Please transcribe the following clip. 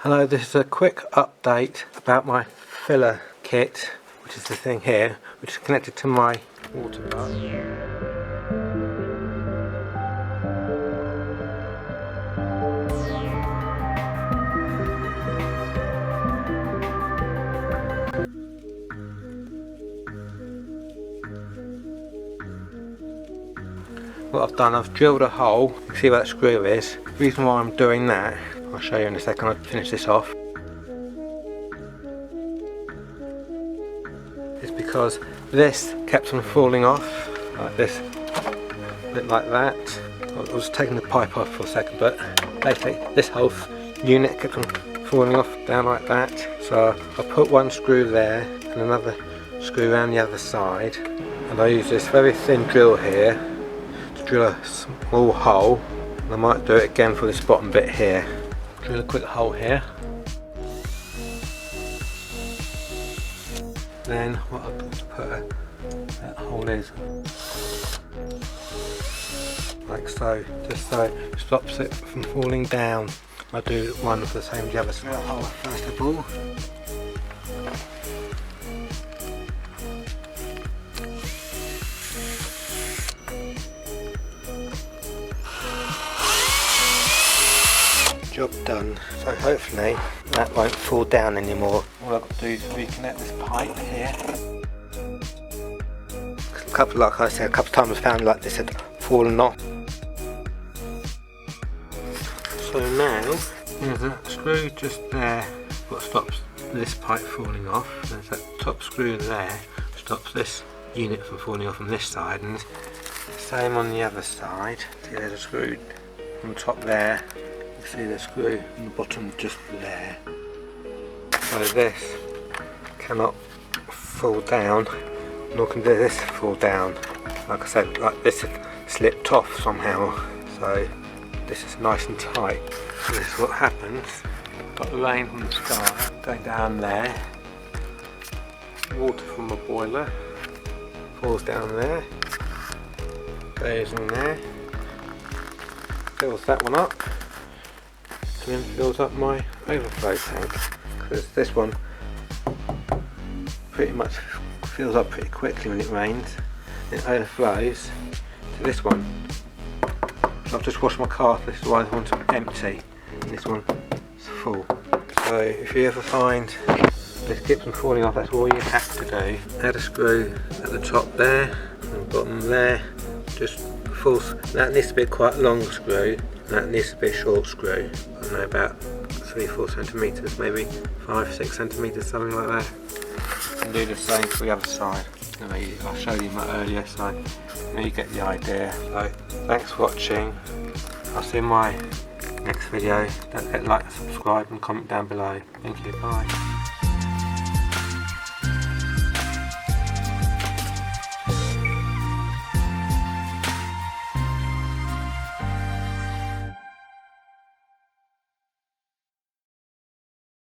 Hello, this is a quick update about my filler kit, which is the thing here, which is connected to my water bus. What I've done, I've drilled a hole. You can see where that screw is. The reason why I'm doing that, I'll show you in a second. I'll finish this off. Is because this kept on falling off like this, a bit like that. I was taking the pipe off for a second, but basically this whole unit kept on falling off down like that. So I put one screw there and another screw around the other side, and I use this very thin drill here to drill a small hole. And I might do it again for this bottom bit here. Drill a quick hole here. Then what I'll put that hole is like so, just so it stops it from falling down. I'll do one for the same the other side. Hole first of all. Job done. So hopefully that won't fall down anymore. All I've got to do is reconnect this pipe here. Like I said, a couple of times I found like this had fallen off. So now there's a screw just there what stops this pipe falling off. There's that top screw there stops this unit from falling off on this side, and same on the other side. See, there's a screw on the top there. See the screw on the bottom just there. So this cannot fall down, nor can this fall down. Like I said, like this slipped off somehow. So this is nice and tight. So this is what happens. Got the rain from the sky going down there. Water from a boiler falls down there. Goes in there. Fills that one up. And then fills up my overflow tank, because this one pretty much fills up pretty quickly when it rains. It overflows to this one. So I've just washed my car, this is why this one's empty and this one is full. So if you ever find this keeps on falling off, that's all you have to do. Add a screw at the top there and the bottom there, just falls. That needs to be quite a long screw. That needs to be a short screw, I don't know, about 3-4 centimetres, maybe 5-6 centimetres, something like that. You can do the same for the other side. I showed you that earlier, so you get the idea. So thanks for watching. I'll see you in my next video. Don't forget to like, subscribe and comment down below. Thank you, bye.